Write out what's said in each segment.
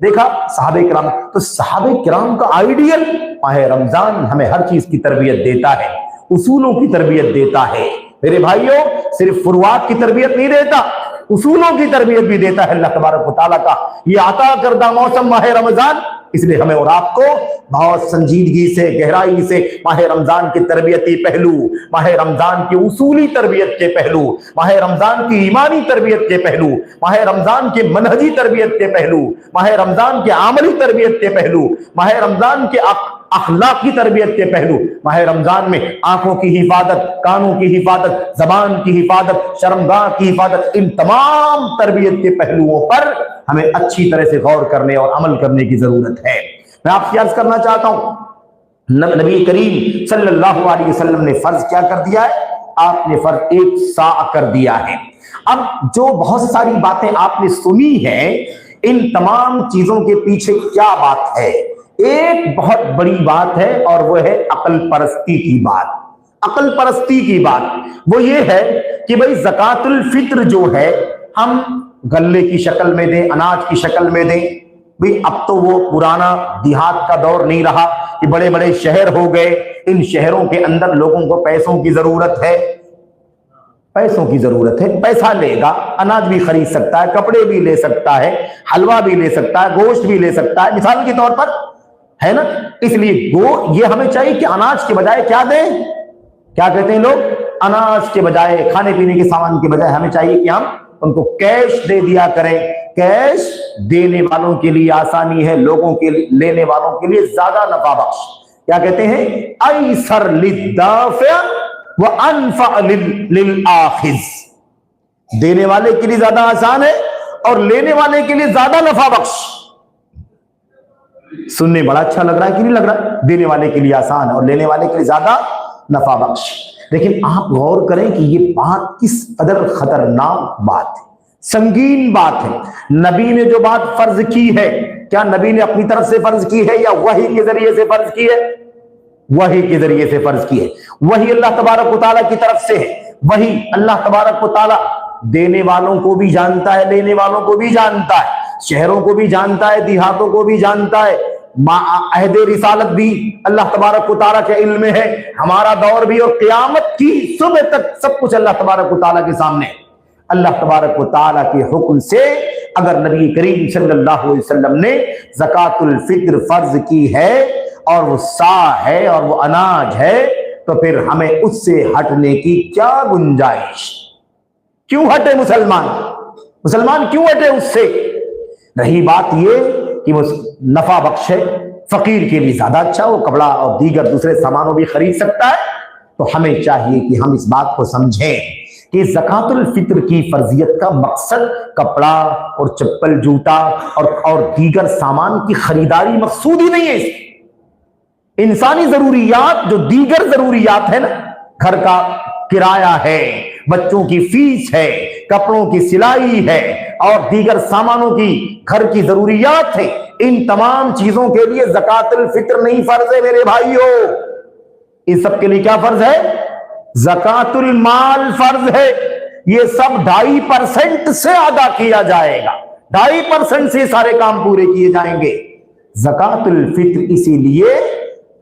دیکھا صحابہ کرام، تو صحابہ کرام کا آئیڈیل ماہ رمضان ہمیں ہر چیز کی تربیت دیتا ہے، اصولوں کی تربیت دیتا ہے میرے بھائیوں، صرف فروعات کی تربیت نہیں دیتا، اصولوں کی تربیت بھی دیتا ہے اللہ تبارک و تعالیٰ کا یہ عطا کردہ موسم ماہ رمضان۔ اس لیے ہمیں اور آپ کو بہت سنجیدگی سے، گہرائی سے ماہ رمضان کے تربیتی پہلو، ماہ رمضان کی اصولی تربیت کے پہلو، ماہ رمضان کی ایمانی تربیت کے پہلو، ماہ رمضان کے منہجی تربیت کے پہلو، ماہ رمضان کے عملی تربیت کے پہلو، ماہ رمضان کے اخلاقی تربیت کے پہلو، ماہ رمضان میں آنکھوں کی حفاظت، کانوں کی حفاظت، زبان کی حفاظت، شرمگاہ کی حفاظت، ان تمام تربیت کے پہلوؤں پر ہمیں اچھی طرح سے غور کرنے اور عمل کرنے کی ضرورت ہے۔ میں آپ سے عرض کرنا چاہتا ہوں، نبی کریم صلی اللہ علیہ وسلم نے فرض کیا کر دیا ہے؟ آپ نے فرض 1 سا کر دیا ہے۔ اب جو بہت ساری باتیں آپ نے سنی ہیں، ان تمام چیزوں کے پیچھے کیا بات ہے؟ ایک بہت بڑی بات ہے اور وہ ہے عقل پرستی کی بات۔ عقل پرستی کی بات وہ یہ ہے کہ بھئی زکوٰۃ الفطر جو ہے ہم غلے کی شکل میں دیں، اناج کی شکل میں دیں۔ بھئی اب تو وہ پرانا دیہات کا دور نہیں رہا کہ بڑے بڑے شہر ہو گئے، ان شہروں کے اندر لوگوں کو پیسوں کی ضرورت ہے، پیسوں کی ضرورت ہے، پیسہ لے گا، اناج بھی خرید سکتا ہے، کپڑے بھی لے سکتا ہے، حلوہ بھی لے سکتا ہے، گوشت بھی لے سکتا ہے، مثال کے طور پر ہے نا۔ اس لیے یہ ہمیں چاہیے کہ اناج کے بجائے کیا دیں؟ کیا کہتے ہیں لوگ؟ اناج کے بجائے، کھانے پینے کے سامان کے بجائے ہمیں چاہیے کہ ہم ان کو کیش دے دیا کریں۔ کیش دینے والوں کے لیے آسانی ہے، لوگوں کے لینے والوں کے لیے زیادہ نفع بخش۔ کیا کہتے ہیں؟ ایسر للدافع وانفع للآخذ، دینے والے کے لیے زیادہ آسان ہے اور لینے والے کے لیے زیادہ نفع بخش۔ سننے بڑا اچھا لگ رہا ہے کہ نہیں لگ رہا ہے؟ دینے والے کے لیے آسان اور لینے والے کے لیے زیادہ نفع بخش۔ لیکن آپ غور کریں کہ یہ بات کس قدر خطرناک بات ہے، سنگین بات ہے۔ نبی نے جو بات فرض کی ہے، کیا نبی نے اپنی طرف سے فرض کی ہے یا وحی کے ذریعے سے فرض کی ہے؟ وحی کے ذریعے سے فرض کی ہے۔ وحی اللہ تبارک و تعالیٰ کی طرف سے ہے۔ وحی اللہ تبارک و تعالیٰ دینے والوں کو بھی جانتا ہے، لینے والوں کو بھی جانتا ہے، شہروں کو بھی جانتا ہے، دیہاتوں کو بھی جانتا ہے۔ عہد رسالت بھی اللہ تبارک و تعالیٰ کے علم میں ہے، ہمارا دور بھی، اور قیامت کی صبح تک سب کچھ اللہ تبارک و تعالیٰ کے سامنے ہے۔ اللہ تبارک و تعالیٰ کے حکم سے اگر نبی کریم صلی اللہ علیہ وسلم نے زکوٰۃ الفطر فرض کی ہے اور وہ سا ہے اور وہ اناج ہے، تو پھر ہمیں اس سے ہٹنے کی کیا گنجائش؟ کیوں ہٹے مسلمان کیوں ہٹے اس سے؟ رہی بات یہ کہ وہ نفع بخش ہے، فقیر کے لیے زیادہ اچھا، وہ کپڑا اور دیگر دوسرے سامانوں بھی خرید سکتا ہے، تو ہمیں چاہیے کہ ہم اس بات کو سمجھیں کہ زکوٰۃ الفطر کی فرضیت کا مقصد کپڑا اور چپل، جوتا اور دیگر سامان کی خریداری مقصود ہی نہیں ہے۔ انسانی ضروریات، جو دیگر ضروریات ہیں نا، گھر کا کرایہ ہے، بچوں کی فیس ہے، کپڑوں کی سلائی ہے اور دیگر سامانوں کی گھر کی ضروریات ہے، ان تمام چیزوں کے لیے زکوٰۃ الفطر نہیں فرض ہے میرے بھائیوں۔ اس سب کے لیے کیا فرض ہے؟ زکوٰۃ المال فرض ہے۔ یہ سب 2.5% سے ادا کیا جائے گا، 2.5% سے سارے کام پورے کیے جائیں گے۔ زکوٰۃ الفطر اسی لیے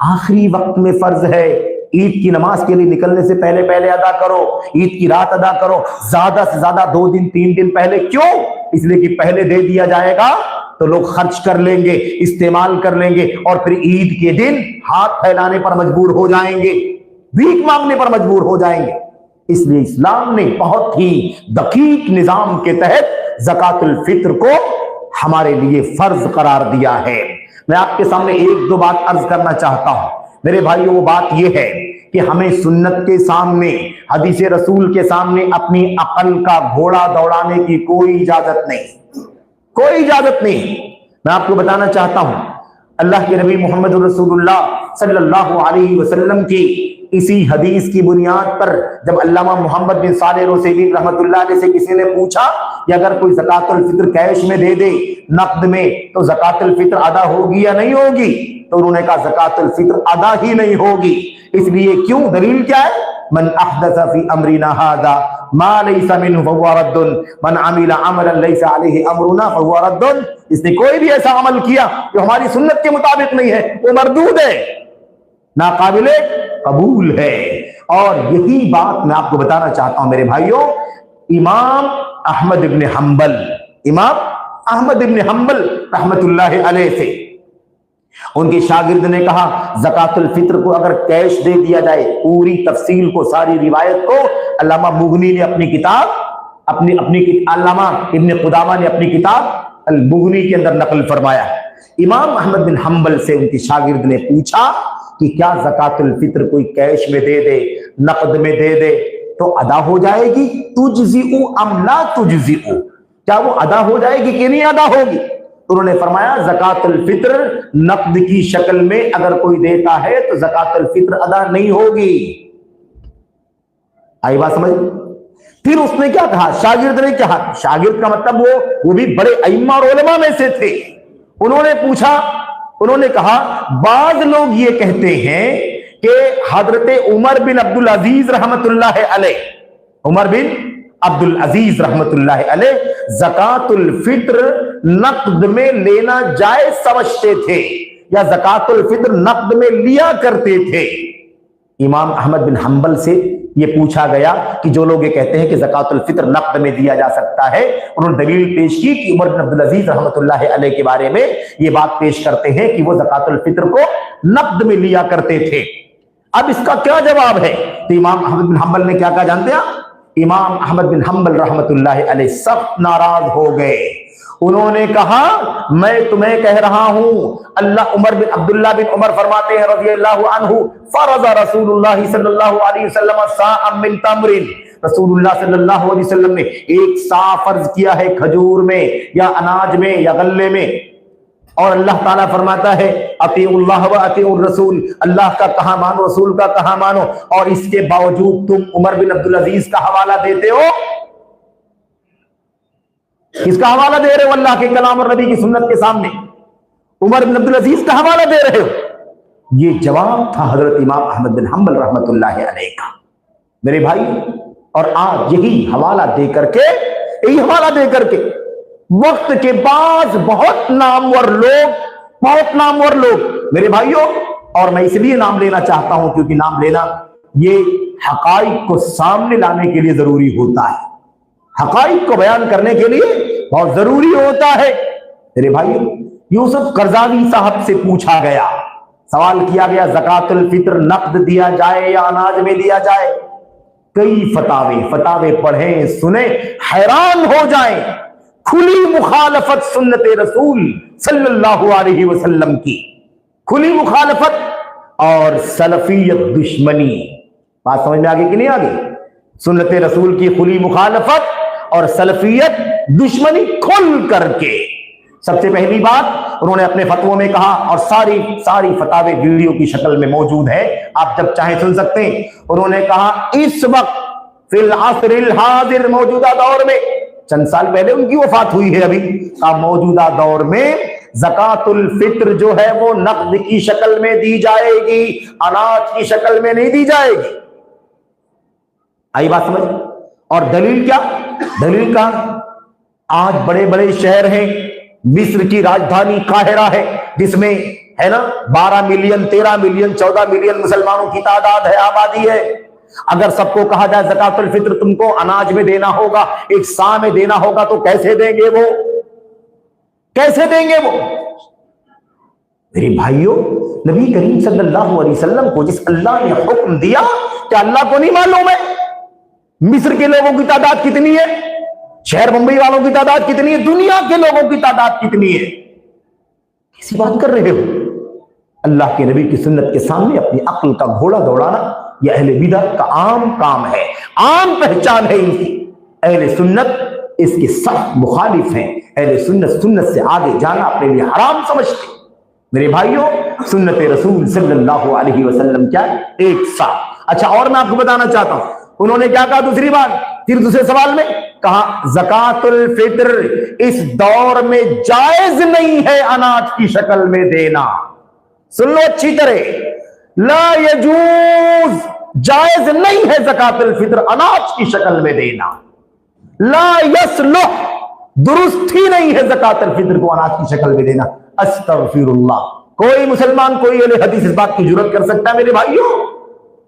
آخری وقت میں فرض ہے۔ عید کی نماز کے لیے نکلنے سے پہلے ادا کرو، عید کی رات ادا کرو، زیادہ سے زیادہ 2 دن 3 دن پہلے۔ کیوں؟ اس لیے کہ پہلے دے دیا جائے گا تو لوگ خرچ کر لیں گے، استعمال کر لیں گے، اور پھر عید کے دن ہاتھ پھیلانے پر مجبور ہو جائیں گے، بھیک مانگنے پر مجبور ہو جائیں گے۔ اس لیے اسلام نے بہت ہی دقیق نظام کے تحت زکوٰۃ الفطر کو ہمارے لیے فرض قرار دیا ہے۔ میں آپ کے سامنے 1-2 بات عرض کرنا چاہتا ہوں میرے بھائیوں۔ وہ بات یہ ہے کہ ہمیں سنت کے سامنے، حدیث رسول کے سامنے اپنی عقل کا گھوڑا دوڑانے کی کوئی اجازت نہیں، کوئی اجازت نہیں۔ میں آپ کو بتانا چاہتا ہوں، اللہ کے نبی محمد رسول اللہ صلی اللہ علیہ وسلم کی اسی حدیث کی بنیاد پر جب علامہ محمد بن صالح العثیمین رحمۃ اللہ علیہ سے کسی نے پوچھا کہ اگر کوئی زکوٰۃ الفطر کیش میں دے دے، نقد میں، تو زکوٰۃ الفطر ادا ہوگی یا نہیں ہوگی؟ تو انہوں نے کہا زکوٰۃ الفطر ادا ہی نہیں ہوگی۔ اس لیے کیوں؟ دلیل کیا ہے؟ من احدث فی امرنا ھذا मा लैसा मिन्हु फहुवा रद्दुन मन अमिला अमलन लैसा अलैहि अमरुना फहुवा रद्दुन, इसने कोई भी ऐसा अमल किया जो हमारी सुन्नत के मुताबिक नहीं है वो मरदूद है, नाकाबिले कबूल है। और यही बात मैं आपको बताना चाहता हूं मेरे भाइयों, इमाम अहमद इब्न हंबल रहमतुल्लाहि अलैह से उनके शागिर्द ने कहा ज़कातुल फित्र को अगर कैश दे दिया जाए, पूरी तफसील को, सारी रिवायत को अल्लामा मुगनी ने अपनी किताब अल्लामा इब्न कुदामा ने अपनी किताब अल मुगनी के अंदर नकल फरमाया। इमाम अहमद बिन हंबल से उनके शागिर्द ने पूछा कि क्या ज़कातुल फित्र कोई कैश में दे दे, नकद में दे दे तो अदा हो जाएगी, तुजज़िउ अम ला तुजज़िउ, क्या वो अदा हो जाएगी कि नहीं अदा होगी? तो उन्होंने फरमाया ज़कातुल फित्र नकद की शक्ल में अगर कोई देता है तो ज़कातुल फित्र अदा नहीं होगी। आई बात समझ? फिर उसने क्या कहा, शागिर्द ने कहा, शागिर्द का मतलब वो भी बड़े अइम्मा और उलमा में से थे। उन्होंने पूछा, उन्होंने कहा बाज लोग ये कहते हैं कि हजरत उमर बिन अब्दुल अजीज रहमतुल्लाह अलैह, उमर बिन अब्दुल अजीज रहमतुल्लाह अलैह ज़कातुल फित्र नकद में लेना जायज समझते थे या ज़कातुल फित्र नकद में लिया करते थे। इमाम अहमद बिन हंबल से ये पूछा गया कि जो लोग ये कहते हैं कि ज़कातुल फित्र नकद में दिया जा सकता है, उन्होंने दलील पेश की कि उमर बिन अब्दुल अजीज रहमतुल्लाह अलैह के बारे में ये बात पेश करते हैं कि वो ज़कातुल फित्र को नकद में लिया करते थे। अब इसका क्या जवाब है? तो इमाम अहमद बिन हंबल ने क्या कहा जानते हैं? इमाम अहमद बिन हंबल रहमतुल्लाह अलैह सख्त नाराज हो गए। उन्होंने कहा मैं तुम्हें कह रहा हूं, अब्दुल्लाह बिन उमर फरमाते हैं रज़ियल्लाहु अन्हु, फरज़ा रसूलुल्लाह सल्लल्लाहु अलैहि वसल्लम साअम मिन तमरिन, रसूलुल्लाह सल्लल्लाहु अलैहि वसल्लम ने एक सा फर्ज किया है खजूर में या अनाज में या गल्ले में। और अल्लाह ताला फरमाता है अतीउल्लाह व अतीउर रसूल, अल्लाह का कहा मानो, रसूल का कहा मानो, और इसके बावजूद तुम उमर बिन अब्दुल अजीज का हवाला देते हो। किसका हवाला दे रहे हो? अल्लाह के कलाम और नबी की सुन्नत के सामने उमर बिन अब्दुल अजीज का हवाला दे रहे हो। ये जवाब था हजरत इमाम अहमद बिन हंबल रहमतुल्लाह अलैह का मेरे भाई। और आज यही हवाला दे करके वक्त के बाद बहुत नामवर लोग मेरे भाइयों, और मैं इसलिए नाम लेना चाहता हूं क्योंकि नाम लेना ये हकाइक को सामने लाने के लिए जरूरी होता है, हकाइक को बयान करने के लिए बहुत जरूरी होता है। मेरे भाइयों, यूसुफ करजावी साहब से पूछा गया, सवाल किया गया ज़कातुल फित्र नकद दिया जाए या अनाज में दिया जाए। कई फतावे पढ़ें सुने, हैरान हो जाएं। खुली मुखालफत सुन्नत रसूल सल्लल्लाहु अलैहि वसल्लम की, खुली मुखालफत और सलफियत दुश्मनी। बात समझ में आगे कि नहीं आगे? सुन्नत रसूल की खुली मुखालफत और सलफियत दुश्मनी खुल करके। सबसे पहली बात उन्होंने अपने फतवों में कहा, और सारी फतावे वीडियो की शक्ल में मौजूद है, आप जब चाहें सुन सकते हैं। उन्होंने कहा इस वक्त फिल असरिल हाजिर, मौजूदा दौर में, चंद साल पहले उनकी वफात हुई है अभी, मौजूदा दौर में ज़कातुल फित्र जो है वो नकद की शक्ल में दी जाएगी, अनाज की शक्ल में नहीं दी जाएगी। आई बात समझ? और दलील क्या? दलील का आज बड़े बड़े शहर हैं, मिस्र की राजधानी काहिरा है जिसमें है ना 12 मिलियन 13 मिलियन 14 मिलियन मुसलमानों की तादाद है, आबादी है। अगर सबको कहा जाए ज़कातुल फित्र तुमको अनाज में देना होगा, एक सा में देना होगा, तो कैसे देंगे वो? कैसे देंगे वो? मेरे भाइयों, नबी करीम सल्लल्लाहु अलैहि वसल्लम को जिस अल्लाह ने हुक्म दिया, क्या अल्लाह को नहीं मालूम है मिस्र के लोगों की तादाद कितनी है, शहर मुंबई वालों की तादाद कितनी है, दुनिया के लोगों की तादाद कितनी है? कैसी बात कर रहे हो? अल्लाह के नबी की सुन्नत के सामने अपनी अक्ल का घोड़ा दौड़ाना यह अहले बिदअत का आम काम है, आम पहचान है इनकी। अहले सुन्नत इसके सख्त मुखालिफ हैं। अहले सुन्नत से आगे जाना अपने लिए हराम समझते। मेरे भाइयों, सुन्नत रसूल सल्लल्लाहु अलैहि वसल्लम क्या है? एक साथ। अच्छा, और मैं आपको बताना चाहता हूं उन्होंने क्या कहा दूसरी बात, फिर दूसरे सवाल में कहा ज़कातुल फित्र इस दौर में जायज नहीं है अनाज की शक्ल में देना। सुन लो अच्छी तरह, ला यजूज जायज नहीं है ज़कातुल फित्र अनाज की शक्ल में देना। ला यसलुह, दुरुस्त ही नहीं है ज़कातुल फित्र को अनाज की शक्ल में देना। अस्तगफिरुल्लाह। कोई मुसलमान, कोई अहले हदीस इस बात की जुर्रत कर सकता है मेरे भाइयों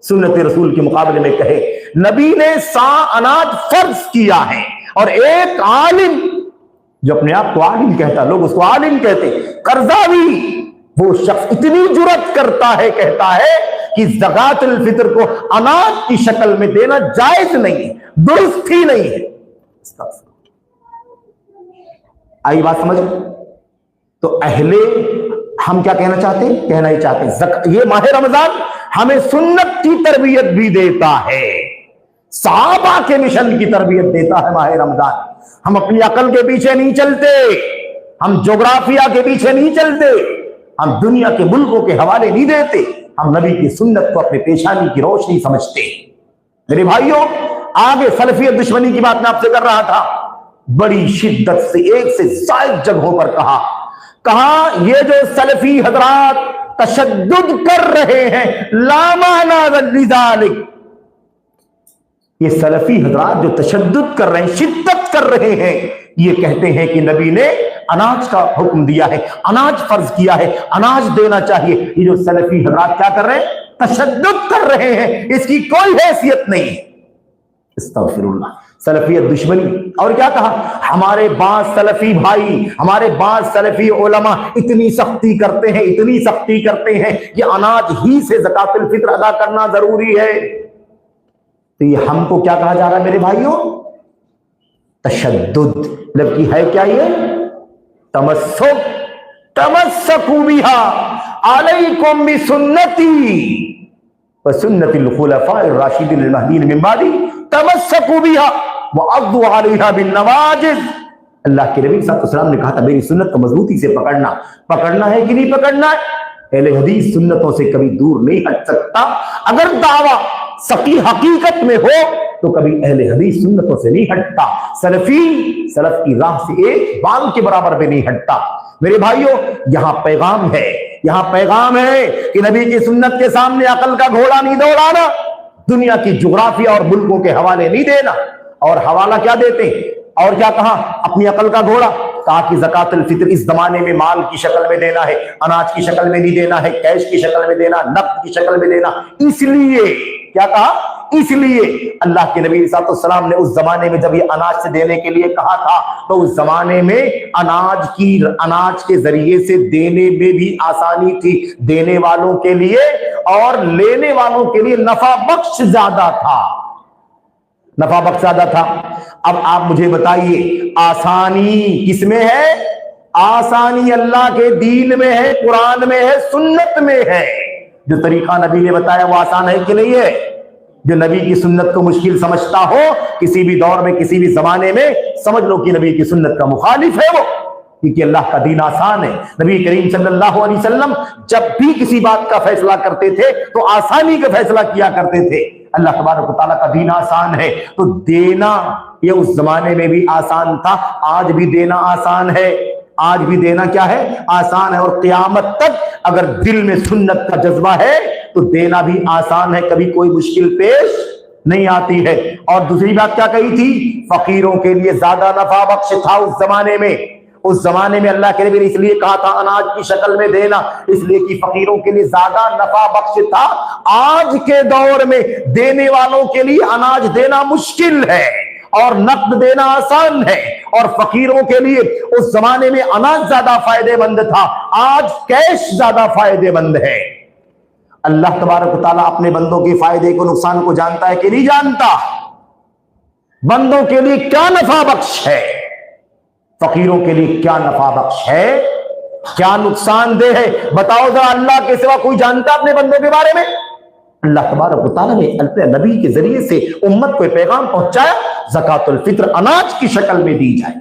सुन्नत रसूल के मुकाबले में कहे नबी ने अनाज फर्ज किया है, और एक आलिम जो अपने आप को आलिम कहता, लोग उसको आलिम कहते, कर्ज़ावी, वो शख्स इतनी जुर्रत करता है, कहता है कि ज़कातुल फित्र को अनाज की शक्ल में देना जायज नहीं है, दुरुस्त ही नहीं है। आई बात समझ? तो अहले हम क्या कहना चाहते हैं? कहना ही चाहते हैं ये माह रमजान हमें सुन्नत की तरबियत भी देता है, सहाबा के मिशन की तरबियत देता है माह रमजान। हम अपनी अकल के पीछे नहीं चलते, हम ज्योग्राफिया के पीछे नहीं चलते, हम दुनिया के मुल्कों के हवाले नहीं देते, हम नबी की सुन्नत को अपने पेशानी की रोशनी समझते। मेरे भाइयों, आगे सलफियत दुश्मनी की बात मैं आपसे कर रहा था। बड़ी शिद्दत से एक से ज्यादा जगहों पर कहा ये जो सलफी हजरात तशद्दुद कर रहे हैं, ला माना लिज़ालिक, ये सलफी हजरात जो तशद्दुद कर रहे हैं, शिद्दत कर रहे हैं, ये कहते हैं कि नबी ने अनाज का हुक्म दिया है, अनाज फर्ज किया है, अनाज देना चाहिए। ये जो सलफी हजरात क्या कर रहे हैं? तशद्दुद कर रहे हैं, इसकी कोई हैसियत नहीं। अस्तगफिरुल्लाह, सलफियत दुश्मनी। और क्या कहा? हमारे बाज सलफी भाई, हमारे बाज सलफी उलमा इतनी सख्ती करते हैं, इतनी सख्ती करते हैं कि अनाज ही से ज़कातुल फित्र अदा करना जरूरी है। तो ये हमको क्या कहा जा रहा है मेरे भाइयों? तशद्दुद। मतलब कि है क्या ये? तमस्सुक, तमस्सकू बिहा अलैकुम बिसुन्नती व सुन्नतिल खुलफाए राशिदीन महदीन मिन बादी तमस्सकू बिहा व अद्दू अलैहा बिन नवाजिज। अल्लाह के नबी सल्लल्लाहु अलैहि वसल्लम ने कहा था मेरी सुन्नत को मजबूती से पकड़ना। पकड़ना है कि नहीं पकड़ना है? अहले हदीस सुन्नतों से कभी दूर नहीं हट सकता। अगर दावा सकी हकीकत में हो तो कभी अहले हदीस सुन्नतों से नहीं हटता। सलफी सलफ की राह से एक बाल के बराबर भी नहीं हटता। मेरे भाइयों, यहां पैगाम है, यहां पैगाम है कि नबी की सुन्नत के सामने अकल का घोड़ा नहीं दौड़ाना, दुनिया की जुग्राफिया और मुल्कों के हवाले नहीं देना। और हवाला क्या देते? और क्या कहा? अपनी अकल का घोड़ा। कहा कि ज़कातुल फित्र इस जमाने में माल की शक्ल में देना है, अनाज की शक्ल में नहीं देना है, कैश की शक्ल में देना, नकद की शक्ल में देना। इसलिए क्या कहा? इसलिए अल्लाह के नबी सल्लल्लाहु अलैहि वसल्लम ने उस जमाने में जब ये अनाज से देने के लिए कहा था तो उस जमाने में अनाज के जरिए से देने में भी आसानी थी, देने वालों के लिए और लेने वालों के लिए नफा बख्श ज्यादा था, नफा बख्श ज्यादा था। अब आप मुझे बताइए आसानी किसमें है? आसानी अल्लाह के दीन में है, कुरान में है, सुन्नत में है। जो तरीका नबी ने बताया वो आसान है कि नहीं है? जो नबी की सुन्नत को मुश्किल समझता हो किसी भी दौर में, किसी भी जमाने में, समझ लो कि नबी की सुन्नत का मुखालिफ है वो, क्योंकि अल्लाह का दीन आसान है। नबी करीम सल्लल्लाहु अलैहि वसल्लम जब भी किसी बात का फैसला करते थे तो आसानी का फैसला किया करते थे। अल्लाह तबारक व तआला का दीन आसान है, तो देना ये उस जमाने में भी आसान था, आज भी देना आसान है। आज भी देना क्या है? आसान है। और क़यामत तक अगर दिल में सुन्नत का जज्बा है तो देना भी आसान है, कभी कोई मुश्किल पेश नहीं आती है। और दूसरी बात क्या कही थी? फकीरों के लिए ज्यादा नफा बख्श था उस जमाने में। उस जमाने में अल्लाह के नबी ने इसलिए कहा था अनाज की शक्ल में देना, इसलिए कि फकीरों के लिए ज्यादा नफा बख्श था। आज के दौर में देने वालों के लिए अनाज देना मुश्किल है और नकद देना आसान है, और फकीरों के लिए उस जमाने में अनाज ज्यादा फायदेमंद था, आज कैश ज्यादा फायदेमंद है। अल्लाह तबारक व तआला अपने बंदों के फायदे को, नुकसान को जानता है कि नहीं जानता? बंदों के लिए क्या नफा बख्श है, फकीरों के लिए क्या नफा बख्श है, क्या नुकसानदेह है, बताओ जरा। अल्लाह के सिवा कोई जानता अपने बंदों के बारे में? अल्लाह तबारक व तआला ने अपने नबी के जरिए से उम्मत को पैगाम पहुंचाया, ज़कातुल फित्र अनाज की शक्ल में दी जाए।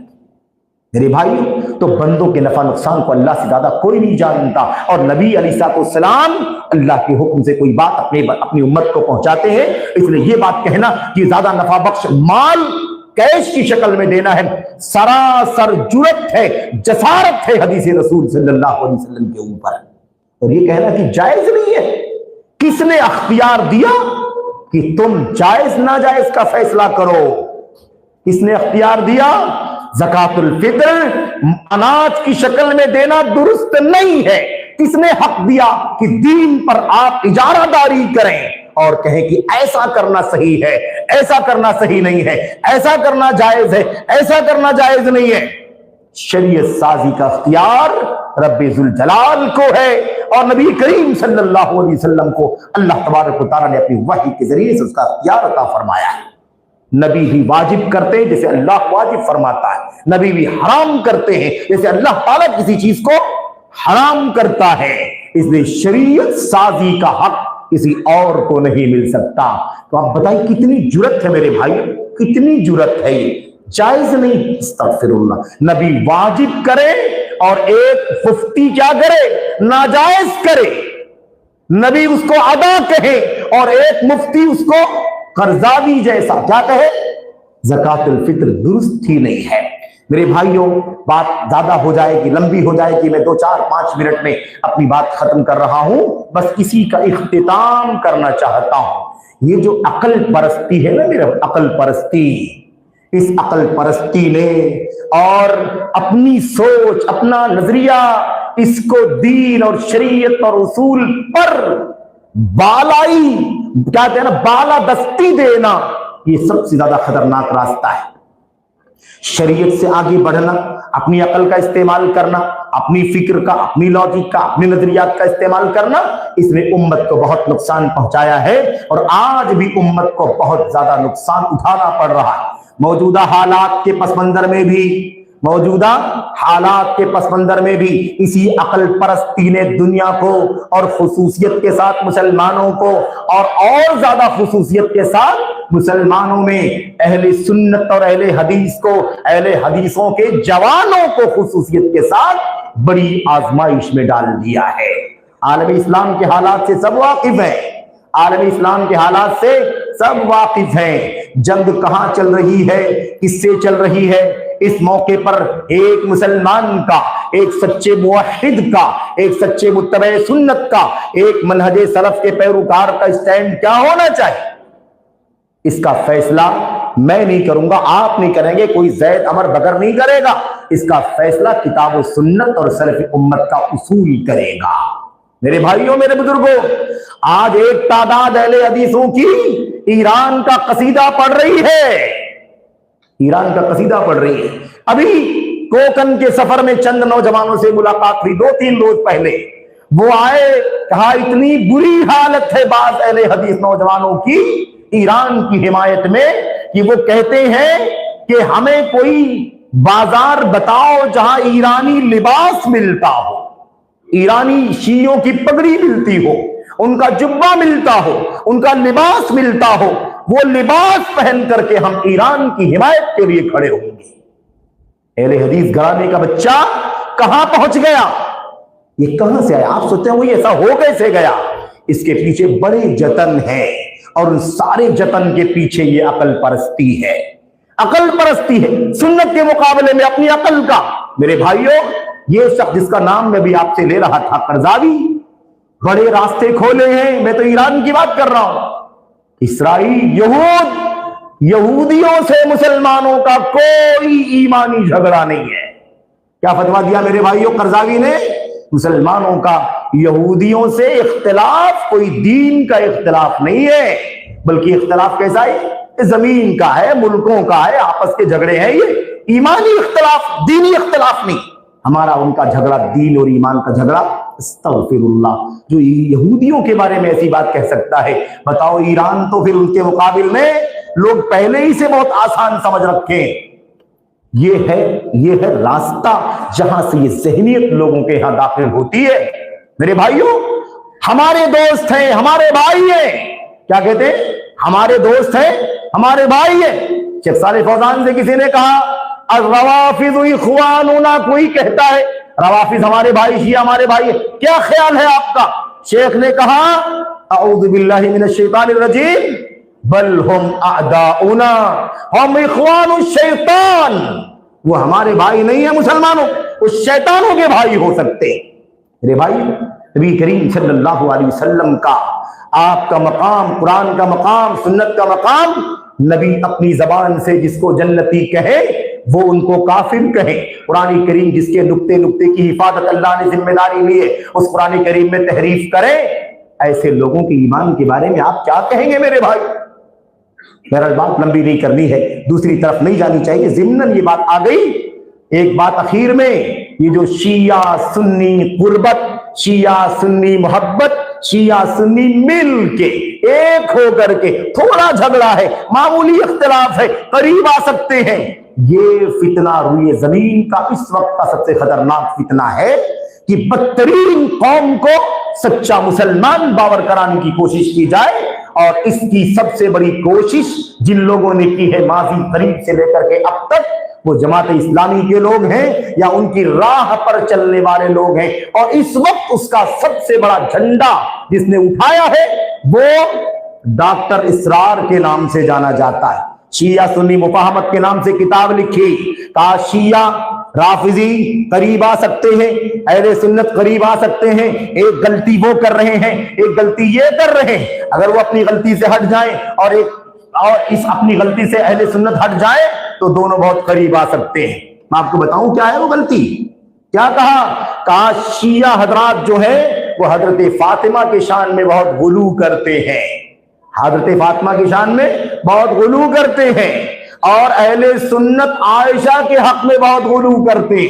मेरे भाई, तो बंदों के नफा नुकसान को अल्लाह से ज्यादा कोई नहीं जानता, और नबी अलैहिस्सलाम अल्लाह के हुक्म से कोई बात अपनी उम्मत को पहुंचाते हैं। इसलिए ये बात कहना कि ज्यादा नफा बख्श माल कैश की शक्ल में देना है, सरासर जुर्रत है, जसारत है हदीस रसूल सल्लल्लाहु अलैहि वसल्लम के ऊपर। और ये कहना कि जायज नहीं है, किसने अख्तियार दिया? कि तुम जायज नाजायज का फैसला करो। किसने अख्तियार दिया? ज़कातुल फित्र अनाज की शक्ल में देना दुरुस्त नहीं है। किसने हक दिया कि दीन पर आप इजारादारी करें और कहें कि ऐसा करना सही है, ऐसा करना सही नहीं है, ऐसा करना जायज है, ऐसा करना जायज नहीं है? शरीयत साजी का अख्तियार रब्बे जुल जलाल को है और नबी करीम सल्लल्लाहु अलैहि वसल्लम को अल्लाह तबारक व तआला ने अपनी वही के जरिए से उसका अख्तियार अता फरमाया है। नबी भी वाजिब करते हैं जैसे अल्लाह वाजिब फरमाता है, नबी भी हराम करते हैं जैसे अल्लाह ताला किसी चीज को हराम करता है। इसलिए शरीयत साजी का हक किसी और को नहीं मिल सकता। तो आप बताइए कितनी जुर्रत है मेरे भाई, कितनी जुर्रत है ये? जायज नहीं, अस्तगफिरुल्लाह। नबी वाजिब करे और एक मुफ्ती क्या करे? नाजायज करे। नबी उसको अदा कहे और एक मुफ्ती उसको कर्जावी जैसा क्या कहे? ज़कातुल फित्र दुरुस्त ही नहीं है। मेरे भाइयों, बात ज्यादा हो जाएगी, लंबी हो जाएगी, मैं 2-4-5 मिनट में अपनी बात खत्म कर रहा हूं। बस इसी का इख्तिताम करना चाहता हूं। ये जो अकल परस्ती है ना मेरे, अकल परस्ती, इस अकल परस्ती ने और अपनी सोच, अपना नजरिया, इसको दीन और शरीयत और उसूल पर बालाई क्या कहते हैं ना, बाला दस्ती देना, ये सबसे ज्यादा खतरनाक रास्ता है। शरीयत से आगे बढ़ना, अपनी अकल का इस्तेमाल करना, अपनी फिक्र का, अपनी लॉजिक का, अपनी नजरियात का इस्तेमाल करना, इसने उम्मत को बहुत नुकसान पहुंचाया है और आज भी उम्मत को बहुत ज्यादा नुकसान उठाना पड़ रहा है। मौजूदा हालात के पस मंजर में भी, मौजूदा हालात के पस मंजर में भी इसी अकल परस्ती ने दुनिया को और खुसूसियत के साथ मुसलमानों को और ज्यादा खुसूसियत के साथ मुसलमानों में अहले सुन्नत और अहले हदीस को, अहले हदीसों के जवानों को खुसूसियत के साथ बड़ी आजमाइश में डाल दिया है। आलम इस्लाम के हालात से सब वाकिफ है, आलम इस्लाम के हालात से सब वाकिफ हैं। जंग कहां चल रही है, किससे चल रही है, इस मौके पर एक मुसलमान का, एक सच्चे मुवहिद का, एक सच्चे मुत्तबे सुन्नत का, एक मनहजे सलफ के पैरोकार का स्टैंड क्या होना चाहिए, इसका फैसला मैं नहीं करूंगा, आप नहीं करेंगे, कोई जैद अमर बकर नहीं करेगा। इसका फैसला किताब और सुन्नत और सलफ उम्मत का उसूल करेगा। मेरे भाइयों, मेरे बुजुर्गों, आज एक तादाद अहले हदीसों की ईरान का कसीदा पढ़ रही है, ईरान का कसीदा पढ़ रही है। अभी कोकन के सफर में चंद नौजवानों से मुलाकात हुई 2-3 रोज पहले। वो आए, कहा इतनी बुरी हालत है बाज़ अहले हदीस नौजवानों की ईरान की हिमायत में कि वो कहते हैं कि हमें कोई बाजार बताओ जहां ईरानी लिबास मिलता हो, ईरानी शियों की पगड़ी मिलती हो, उनका जुब्बा मिलता हो, उनका लिबास मिलता हो, वो लिबास पहन करके हम ईरान की हिमायत के लिए खड़े होंगे। अहले हदीस घराने का बच्चा कहां पहुंच गया, ये कहां से आया? आप सोचते हैं वो ये ऐसा हो कैसे गया? इसके पीछे बड़े जतन हैं और उन सारे जतन के पीछे ये अकल परस्ती है, अकल परस्ती है सुन्नत के मुकाबले में अपनी अकल का। मेरे भाइयों, ये शख्स जिसका नाम मैं भी आपसे ले रहा था, करजावी, बड़े रास्ते खोले हैं। मैं तो ईरान की बात कर रहा हूं। इसराइल, यहूदियों से मुसलमानों का कोई ईमानी झगड़ा नहीं है। क्या फतवा दिया मेरे भाइयों करजावी ने? मुसलमानों का यहूदियों से इख्तिलाफ कोई दीन का इख्तिलाफ नहीं है, बल्कि इख्तिलाफ कैसा है? जमीन का है, मुल्कों का है, आपस के झगड़े हैं, ये ईमानी इख्तिलाफ, दीनी इख्तिलाफ नहीं। हमारा उनका झगड़ा दीन और ईमान का झगड़ा। अस्तगफिरुल्लाह, जो यहूदियों के बारे में ऐसी बात कह सकता है, बताओ ईरान तो फिर उनके मुकाबिल में लोग पहले ही से बहुत आसान समझ रखे। ये है रास्ता जहां से ये ज़हनियत लोगों के यहां दाखिल होती है। मेरे भाइयों, हमारे दोस्त हैं, हमारे भाई हैं, क्या कहते हैं? हमारे दोस्त हैं, हमारे भाई हैं। शेख सालेह फौजान से किसी ने कहा रवाफिज़ इख्वानुना, कोई कहता है रवाफिज हमारे भाई, शिया हमारे भाई है, क्या ख्याल है आपका? शेख ने कहा अऊज़ु बिल्लाहि मिनश शैतानिर रजीम, बल हुम अअदाउना हम इख्वानुश शैतान, वो हमारे भाई नहीं है मुसलमानों, उस शैतानों के भाई हो सकते हैं। मेरे भाई, نبی کریم صلی اللہ علیہ وسلم کا، آپ کا مقام، قرآن کا مقام، سنت کا مقام، نبی اپنی زبان سے جس کو جنتی کہے وہ ان کو کافر کہے۔ قرآن کریم جس کے نقطے نقطے کی حفاظت اللہ نے ذمہ داری لی ہے، اس قرآن کریم میں تحریف کرے، ایسے لوگوں کے ایمان کے بارے میں آپ کیا کہیں گے میرے بھائی؟ بہرحال بات لمبی نہیں کرنی ہے، دوسری طرف نہیں جانی چاہیے، ضمناً یہ بات آ گئی۔ ایک بات اخیر میں، یہ جو شیعہ سنی قربت، شیعہ سنی محبت، شیعہ سنی مل کے ایک ہو کر کے تھوڑا جھگڑا ہے، معمولی اختلاف ہے، قریب آ سکتے ہیں، یہ فتنہ روئے زمین کا اس وقت کا سب سے خطرناک فتنہ ہے کہ بدترین قوم کو سچا مسلمان باور کرانے کی کوشش کی جائے، اور اس کی سب سے بڑی کوشش جن لوگوں نے کی ہے ماضی قریب سے لے کر کے اب تک، وہ جماعت اسلامی کے لوگ ہیں یا ان کی راہ پر چلنے والے لوگ ہیں، اور اس وقت اس کا سب سے بڑا جھنڈا جس نے اٹھایا ہے وہ ڈاکٹر اسرار کے نام سے جانا جاتا ہے۔ شیعہ سنی مفاہمت کے نام سے کتاب لکھی، کہا شیعہ رافضی قریب آ سکتے ہیں، اہل سنت قریب آ سکتے ہیں، ایک غلطی وہ کر رہے ہیں، ایک غلطی یہ کر رہے ہیں، اگر وہ اپنی غلطی سے ہٹ جائیں اور اس اپنی غلطی سے اہل سنت ہٹ جائے تو دونوں بہت قریب آ سکتے ہیں۔ میں آپ کو بتاؤں کیا ہے وہ غلطی، کیا کہا شیعہ حضرات جو ہے وہ حضرت فاطمہ کے شان میں بہت غلو کرتے ہیں، حضرت فاطمہ کی شان میں بہت غلو کرتے ہیں، اور اہل سنت عائشہ کے حق میں بہت غلو کرتے،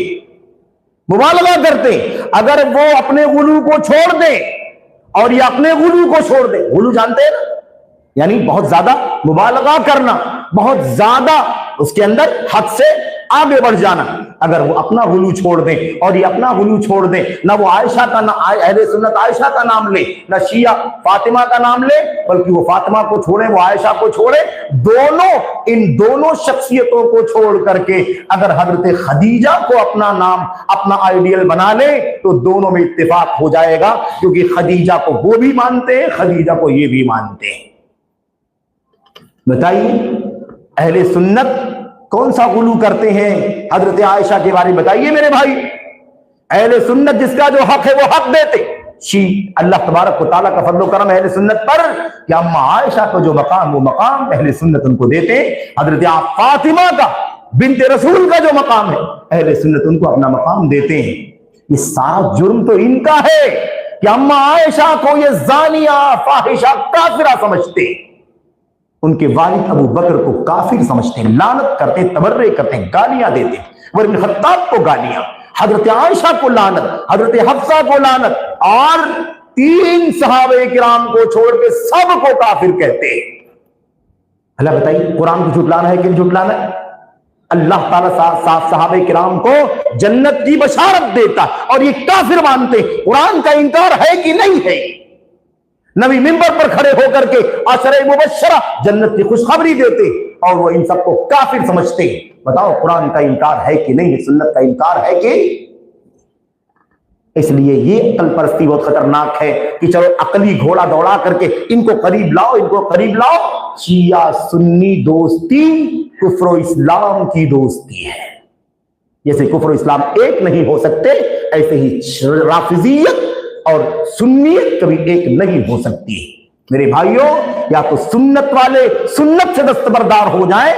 مبالغہ کرتے۔ اگر وہ اپنے غلو کو چھوڑ دیں اور یہ اپنے غلو کو چھوڑ دیں، غلو جانتے ہیں نا، یعنی بہت زیادہ مبالغہ کرنا، بہت زیادہ اس کے اندر حد سے آگے بڑھ جانا، اگر وہ اپنا غلو چھوڑ دیں اور یہ اپنا غلو چھوڑ دیں، نہ وہ عائشہ کا اہل سنت عائشہ کا نام لے، نہ شیعہ فاطمہ کا نام لے، بلکہ وہ فاطمہ کو چھوڑے، وہ عائشہ کو چھوڑے، دونوں ان دونوں شخصیتوں کو چھوڑ کر کے اگر حضرت خدیجہ کو اپنا نام، اپنا آئیڈیل بنا لے تو دونوں میں اتفاق ہو جائے گا، کیونکہ خدیجہ کو وہ بھی مانتے ہیں، خدیجہ کو یہ بھی مانتے ہیں۔ بتائیے اہل سنت کون سا غلو کرتے ہیں حضرت عائشہ کے بارے میں؟ بتائیے میرے بھائی، اہل سنت جس کا جو حق ہے وہ حق دیتے، اللہ تبارک و تعالیٰ کا فضل و کرم اہل سنت پر کہ اما عائشہ کا جو مقام، وہ مقام اہل سنت ان کو دیتے، حضرت فاطمہ کا بنت رسول کا جو مقام ہے اہل سنت ان کو اپنا مقام دیتے ہیں۔ یہ سارا جرم تو ان کا ہے کہ اما عائشہ کو یہ زانیہ، فاحشہ، کافرہ سمجھتے، ان کے والد ابو بکر کو کافر سمجھتے ہیں، لعنت کرتے ہیں، تبرئے کرتے ہیں، گالیاں دیتے ہیں، عمر بن خطاب کو گالیاں، حضرت عائشہ کو لعنت، حضرت حفصہ کو لعنت، اور 3 صحابہ کرام کو چھوڑ کے سب کو کافر کہتے ہیں۔ اللہ بتائیے قرآن کو جھٹلانا ہے کہ نہیں جھٹلانا ہے؟ اللہ تعالیٰ صحابہ کرام کو جنت کی بشارت دیتا اور یہ کافر مانتے، قرآن کا انکار ہے کہ نہیں ہے؟ نبی منبر پر کھڑے ہو کر کے عشرہ مبشرہ جنت کی خوشخبری دیتے اور وہ ان سب کو کافر سمجھتے۔ بتاؤ قرآن کا انکار ہے کہ نہیں، سنت کا انکار ہے کہ؟ اس لیے یہ عقل پرستی بہت خطرناک ہے کہ چلو عقلی گھوڑا دوڑا کر کے ان کو قریب لاؤ، ان کو قریب لاؤ۔ شیعہ سنی دوستی کفر و اسلام کی دوستی ہے، جیسے کفر و اسلام ایک نہیں ہو سکتے ایسے ہی رافضیت اور سنیت کبھی ایک نہیں ہو سکتی۔ میرے بھائیوں، یا تو سنت والے سنت سے دستبردار ہو جائیں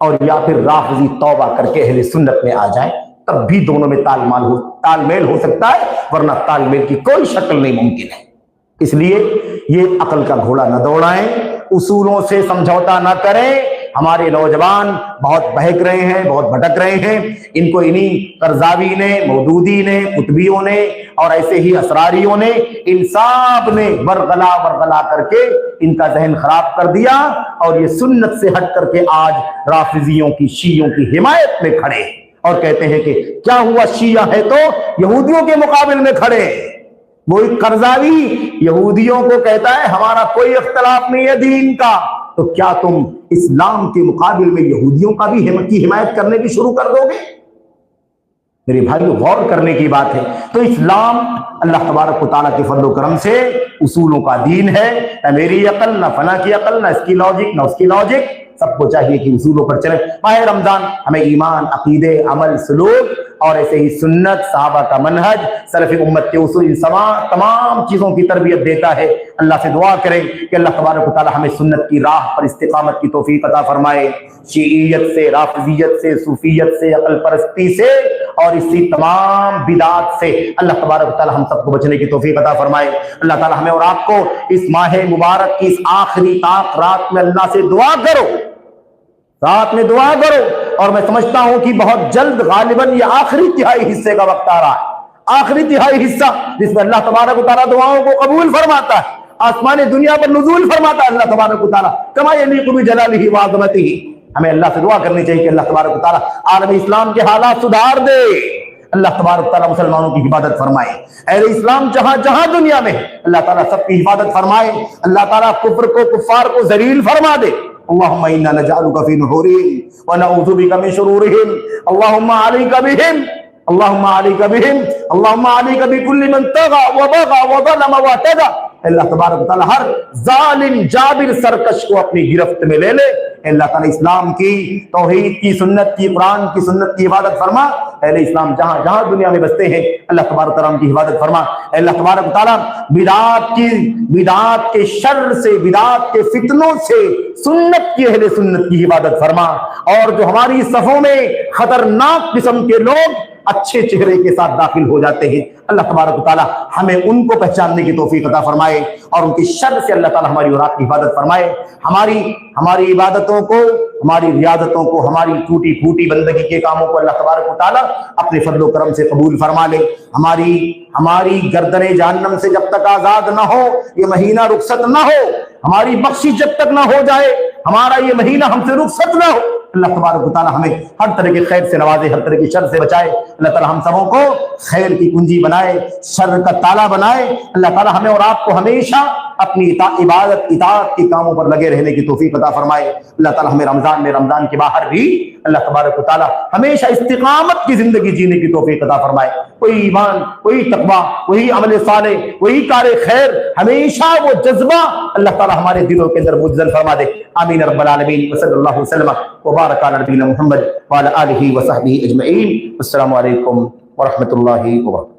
اور یا پھر رافضی توبہ کر کے اہل سنت میں آ جائیں، تب بھی دونوں میں تال میل ہو سکتا ہے، ورنہ تال میل کی کوئی شکل نہیں ممکن ہے۔ اس لیے یہ عقل کا گھوڑا نہ دوڑائیں، اصولوں سے سمجھوتا نہ کریں۔ ہمارے نوجوان بہت بہک رہے ہیں، بہت بھٹک رہے ہیں، ان کو انہی قرضاوی نے، مودودی نے، قطبیوں نے اور ایسے ہی اسراریوں نے، ان سب نے ورغلا کر کے ان کا ذہن خراب کر دیا، اور یہ سنت سے ہٹ کر کے آج رافضیوں کی، شیعوں کی حمایت میں کھڑے اور کہتے ہیں کہ کیا ہوا، شیعہ ہے تو یہودیوں کے مقابل میں کھڑے۔ وہ ایک قرضاوی یہودیوں کو کہتا ہے ہمارا کوئی اختلاف نہیں ہے دین کا، تو کیا تم اسلام کے مقابل میں یہودیوں کا بھی حمایت کرنے کی شروع کر دو گے؟ میرے بھائی غور کرنے کی بات ہے۔ تو اسلام اللہ تبارک و تعالیٰ کے فضل و کرم سے اصولوں کا دین ہے، نہ میری عقل، نہ فلاں کی عقل، نہ اس کی لاجک، نہ اس کی لاجک، سب کو چاہیے کہ اصولوں پر چلیں۔ ماہ رمضان ہمیں ایمان، عقیدے، عمل، سلوک اور ایسے ہی سنت، صحابہ کا منہج، سلف امت کے اصول، تمام چیزوں کی تربیت دیتا ہے۔ اللہ سے دعا کریں کہ اللہ تبارک و تعالی ہمیں سنت کی راہ پر استقامت کی توفیق عطا فرمائے، شیعیت سے، رافضیت سے، صوفیت سے، عقل پرستی سے اور اسی تمام بدعات سے اللہ تبارک و تعالی ہم سب کو بچنے کی توفیق عطا فرمائے۔ اللہ تعالی ہمیں اور آپ کو اس ماہ مبارک کی اس آخری طاق رات میں اللہ سے دعا کرو، رات میں دعا کرو، اور میں سمجھتا ہوں کہ بہت جلد غالباً یہ آخری تہائی حصے کا وقت آ رہا ہے، آخری تہائی حصہ جس میں اللہ تبارک و تعالی دعاؤں کو قبول فرماتا ہے، آسمان دنیا پر نزول فرماتا ہے اللہ تبارک و تعالی کما یلیق بجلالہ وعظمتہ۔ ہمیں اللہ سے دعا کرنی چاہیے کہ اللہ تبارک و تعالی عالم اسلام کے حالات سدھار دے، اللہ تبارک و تعالی مسلمانوں کی حفاظت فرمائے، اہل اسلام جہاں جہاں دنیا میں اللہ تعالیٰ سب کی حفاظت فرمائے، اللہ تعالیٰ کفر کو، کفار کو ذلیل فرما دے۔ اللہم انا نجعلک فی نحورہم ونعوذ بک من شرورہم، اللہم علیک بہم، اللہم علیک بہم، اللہم علیک بکل من طغى وبغى وظلم واعتدى۔ اللہ تبارک و تعالیٰ ہر ظالم جابر سرکش کو اپنی گرفت میں لے لے۔ اللہ تعالیٰ اسلام کی، توحید کی، سنت کی، قرآن کی، سنت کی حفاظت فرما۔ اہل اسلام جہاں جہاں دنیا میں بستے ہیں اللہ تبارک و تعالیٰ کی حفاظت فرما۔ اللہ تبارک و تعالیٰ بدعات کے شر سے، بدعات کے فتنوں سے سنت کی، اہل سنت کی حفاظت فرما، اور جو ہماری صفوں میں خطرناک قسم کے لوگ اچھے چہرے کے ساتھ داخل ہو جاتے ہیں، اللہ تبارک و تعالی ہمیں ان کو پہچاننے کی توفیق عطا فرمائے اور ان کی شر سے اللہ تعالی ہماری اور آپ کی حفاظت فرمائے۔ ہماری عبادتوں کو، ہماری ریاضتوں کو، ہماری ٹوٹی پھوٹی بندگی کے کاموں کو اللہ تبارک و تعالی اپنے فضل و کرم سے قبول فرما لے۔ ہماری گردن جہنم سے جب تک آزاد نہ ہو، یہ مہینہ رخصت نہ ہو، ہماری بخشش جب تک نہ ہو جائے، ہمارا یہ مہینہ ہم سے رخصت نہ ہو، اللہ تبارک و تعالی ہمیں ہر طرح کے خیر سے نوازے، ہر طرح کی شر سے بچائے۔ اللہ تعالی ہم سبوں کو خیر کی کنجی بنائے، شر کا تالا بنائے۔ اللہ تعالی ہمیں اور آپ کو ہمیشہ اپنی عبادت، اطاعت کے کاموں پر لگے رہنے کی توفیق عطا فرمائے۔ اللہ تعالی ہمیں رمضان میں، رمضان کے باہر بھی اللہ تبارک و تعالی ہمیشہ استقامت کی زندگی جینے کی توفیق عطا فرمائے۔ وہی ایمان، وہی تقویٰ، وہی عمل صالح، وہی کار خیر، ہمیشہ وہ جذبہ اللہ تعالی ہمارے دلوں کے اندر مجزل فرما دے۔ آمین رب العالمین، وصلی اللہ وسلم وبارک علی نبینا محمد وعلی آلہ وصحبہ اجمعین۔ السلام علیکم ورحمۃ اللہ وبرکاتہ۔